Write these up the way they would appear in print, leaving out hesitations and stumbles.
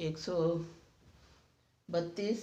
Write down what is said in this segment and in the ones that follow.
132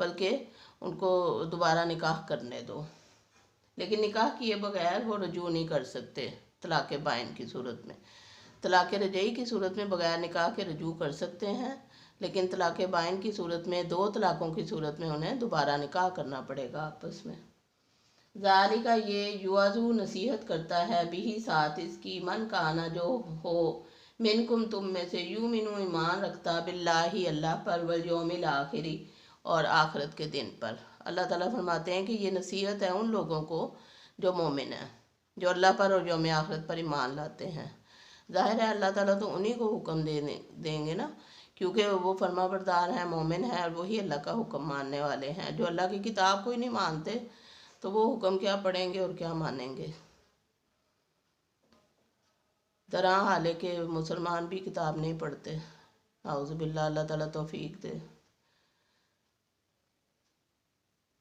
بلکہ ان کو دوبارہ نکاح کرنے دو، لیکن نکاح کیے بغیر وہ رجوع نہیں کر سکتے طلاق بائن کی صورت میں۔ طلاق رجعی کی صورت میں بغیر نکاح کے رجوع کر سکتے ہیں، لیکن طلاق بائن کی صورت میں 2 طلاقوں کی صورت میں انہیں دوبارہ نکاح کرنا پڑے گا آپس میں۔ ذالک یہ یوازو نصیحت کرتا ہے بھی ساتھ اس کی من کانا جو ہو منکم تم میں سے یومنو ایمان رکھتا باللہ اللہ پر والیوم الآخری اور آخرت کے دن پر۔ اللہ تعالیٰ فرماتے ہیں کہ یہ نصیحت ہے ان لوگوں کو جو مومن ہیں، جو اللہ پر اور یوم آخرت پر ایمان لاتے ہیں۔ ظاہر ہے اللہ تعالیٰ تو انہی کو حکم دیں گے نا، کیونکہ وہ فرما بردار ہیں، مومن ہیں، اور وہی اللہ کا حکم ماننے والے ہیں۔ جو اللہ کی کتاب کو ہی نہیں مانتے تو وہ حکم کیا پڑھیں گے اور کیا مانیں گے؟ طرح حالے کہ مسلمان بھی کتاب نہیں پڑھتے۔ اعوذ باللہ، اللہ تعالیٰ توفیق دے۔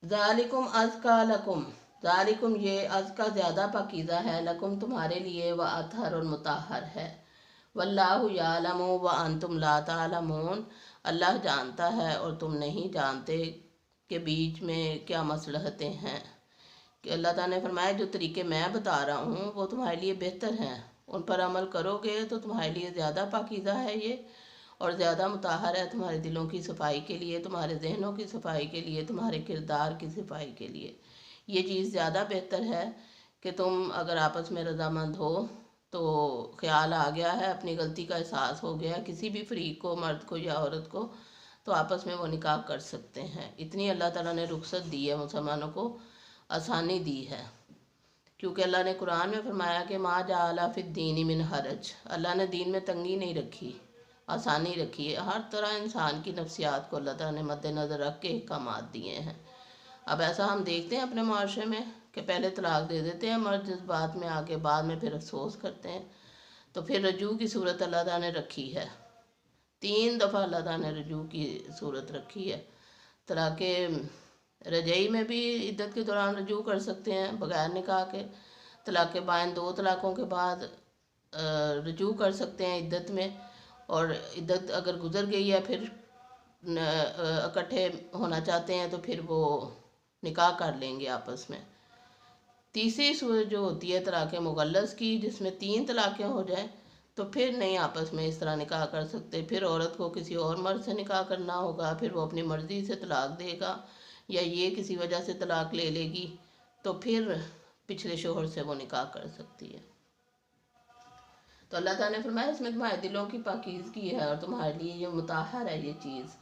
ذالکم ازکا لکم، ذالکم یہ ازکا زیادہ پاکیزہ ہے، لکم تمہارے لیے، و اطہر اور مطہر ہے۔ واللہ یعلم وانتم لا تعلمون، اللہ جانتا ہے اور تم نہیں جانتے کہ بیچ میں کیا مصلحتیں ہیں۔ کہ اللہ تعالیٰ نے فرمایا جو طریقے میں بتا رہا ہوں وہ تمہارے لیے بہتر ہیں، ان پر عمل کرو گے تو تمہارے لیے زیادہ پاکیزہ ہے یہ، اور زیادہ مطہر ہے تمہارے دلوں کی صفائی کے لیے، تمہارے ذہنوں کی صفائی کے لیے، تمہارے کردار کی صفائی کے لیے۔ یہ چیز زیادہ بہتر ہے کہ تم اگر آپس میں رضامند ہو تو خیال آ گیا ہے، اپنی غلطی کا احساس ہو گیا کسی بھی فریق کو، مرد کو یا عورت کو، تو آپس میں وہ نکاح کر سکتے ہیں۔ اتنی اللہ تعالیٰ نے رخصت دی ہے، مسلمانوں کو آسانی دی ہے، کیونکہ اللہ نے قرآن میں فرمایا کہ ما جعل فی الدین من حرج، اللہ نے دین میں تنگی نہیں رکھی، آسانی رکھی ہے۔ ہر طرح انسان کی نفسیات کو اللہ تعالیٰ نے مد نظر رکھ کے احکامات دیے ہیں۔ اب ایسا ہم دیکھتے ہیں اپنے معاشرے میں کہ پہلے طلاق دے دیتے ہیں مرد، جذبات میں آ کے بعد میں پھر افسوس کرتے ہیں، تو پھر رجوع کی صورت اللہ تعالیٰ نے رکھی ہے۔ 3 دفعہ اللہ تعالیٰ نے رجوع کی صورت رکھی ہے۔ طلاق رجعی میں بھی عدت کے دوران رجوع کر سکتے ہیں بغیر نکاح کے، طلاق بائن 2 طلاقوں کے بعد رجوع کر سکتے ہیں عدت میں، اور عدت اگر گزر گئی ہے پھر اکٹھے ہونا چاہتے ہیں تو پھر وہ نکاح کر لیں گے آپس میں۔ تیسری صورت جو ہوتی ہے طلاق مغلظ کی، جس میں 3 طلاقیں ہو جائیں تو پھر نہیں آپس میں اس طرح نکاح کر سکتے، پھر عورت کو کسی اور مرد سے نکاح کرنا ہوگا، پھر وہ اپنی مرضی سے طلاق دے گا، یا یہ کسی وجہ سے طلاق لے لے گی تو پھر پچھلے شوہر سے وہ نکاح کر سکتی ہے۔ تو اللہ تعالیٰ نے فرمایا اس میں تمہارے دلوں کی پاکیزگی ہے اور تمہارے لیے یہ مطہر ہے یہ چیز،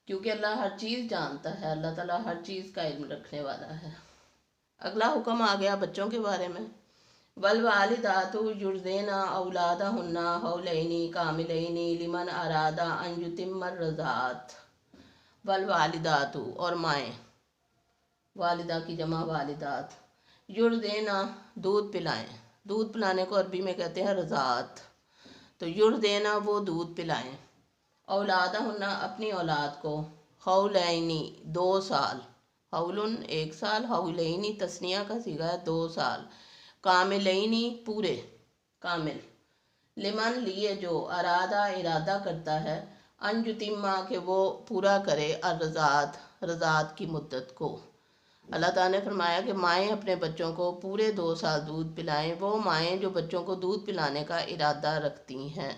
کیونکہ اللہ ہر چیز جانتا ہے، اللہ تعالیٰ ہر چیز کا علم رکھنے والا ہے۔ اگلا حکم آ گیا بچوں کے بارے میں۔ والوالدات یرضعن اولادہن حولین کاملین لمن اراد ان یتم الرضاعۃ۔ والوالدات اور مائیں، والدہ کی جمع والدات، یرضعن دودھ پلائیں، دودھ پلانے کو عربی میں کہتے ہیں رضاعت، تو یرضعن وہ دودھ پلائیں، اولادہن اپنی اولاد کو، حولینی 2 سال، حولن 1 سال، حولینی تثنیہ کا صیغہ ہے 2 سال، کاملینی پورے، کامل، لمن لیے جو ارادہ کرتا ہے، ان یتیما کہ وہ پورا کرے، الرضاعت رضاعت کی مدت کو۔ اللہ تعالیٰ نے فرمایا کہ مائیں اپنے بچوں کو پورے 2 سال دودھ پلائیں، وہ مائیں جو بچوں کو دودھ پلانے کا ارادہ رکھتی ہیں۔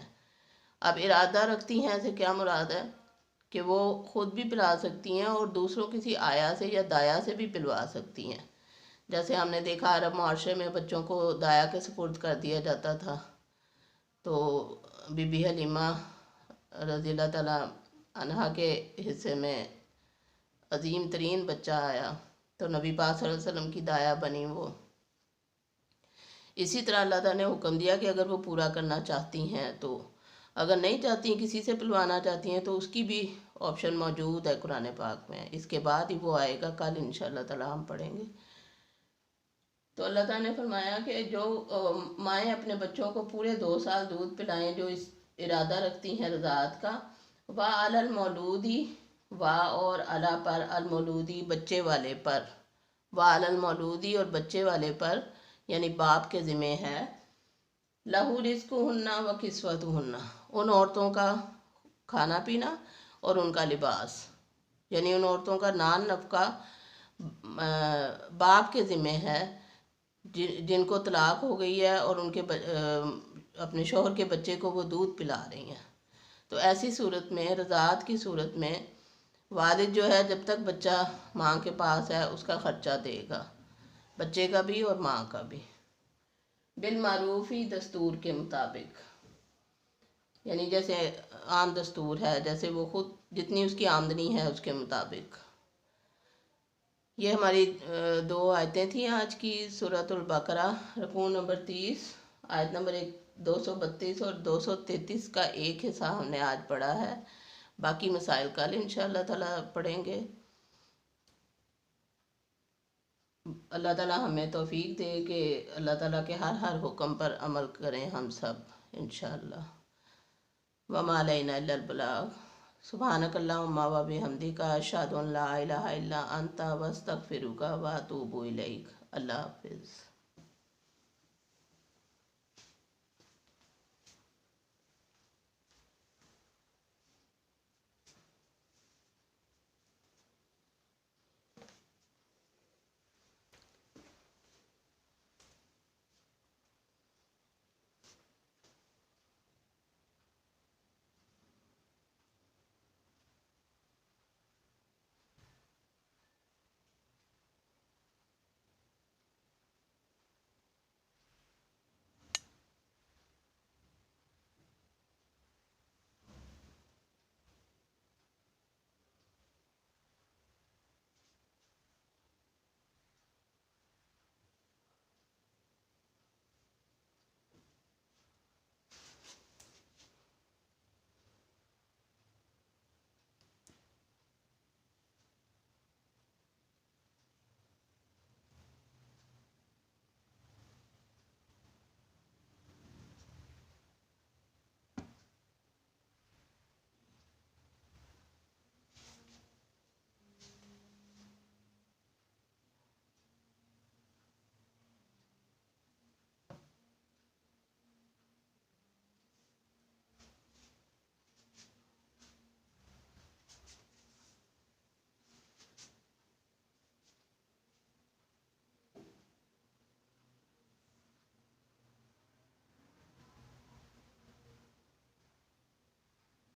اب ارادہ رکھتی ہیں سے کیا مراد ہے کہ وہ خود بھی پلا سکتی ہیں اور دوسروں کسی آیا سے یا دایا سے بھی پلوا سکتی ہیں، جیسے ہم نے دیکھا عرب معاشرے میں بچوں کو دایا کے سپرد کر دیا جاتا تھا، تو بی بی حلیمہ رضی اللہ تعالیٰ عنہا کے حصے میں عظیم ترین بچہ آیا تو نبی پاک صلی اللہ علیہ وسلم کی دایا بنی وہ۔ اسی طرح اللہ تعالیٰ نے حکم دیا کہ اگر وہ پورا کرنا چاہتی ہیں تو، اگر نہیں چاہتی کسی سے پلوانا چاہتی ہیں تو اس کی بھی آپشن موجود ہے قرآن پاک میں، اس کے بعد ہی وہ آئے گا، کل انشاءاللہ تعالیٰ ہم پڑھیں گے۔ تو اللہ تعالیٰ نے فرمایا کہ جو مائیں اپنے بچوں کو پورے 2 سال دودھ پلائیں جو اس ارادہ رکھتی ہیں رضاعت کا، وَعَلَى الْمَوْلُودِ وا اور علی پر، المولودی بچے والے پر، وَعَلَى الْمَوْلُودِ اور بچے والے پر یعنی باپ کے ذمہ ہے، لَهُ رِزْقُهُنَّ وَكِسْوَتُهُنَّ ان عورتوں کا کھانا پینا اور ان کا لباس۔ یعنی ان عورتوں کا نان نفقہ باپ کے ذمہ ہے جن کو طلاق ہو گئی ہے اور ان کے اپنے شوہر کے بچے کو وہ دودھ پلا رہی ہیں. تو ایسی صورت میں، رضاعت کی صورت میں، والد جو ہے جب تک بچہ ماں کے پاس ہے اس کا خرچہ دے گا، بچے کا بھی اور ماں کا بھی، بالمعروفی دستور کے مطابق. یعنی جیسے عام دستور ہے، جیسے وہ خود جتنی اس کی آمدنی ہے اس کے مطابق. یہ ہماری 2 آیتیں تھیں آج کی سورۃ البقرہ، رکوع نمبر 30، آیت نمبر 232 اور 233 کا ایک حصہ ہم نے آج پڑھا ہے. باقی مسائل کل انشاءاللہ تعالیٰ پڑھیں گے. اللہ تعالیٰ ہمیں توفیق دے کہ اللہ تعالیٰ کے ہر حکم پر عمل کریں ہم سب انشاءاللہ. وما علینا الا البلاغ. سبحانک اللہم و بحمدک، اشہد ان لا الہ الا انت، واستغفرک واتوب الیک. اللہ حافظ.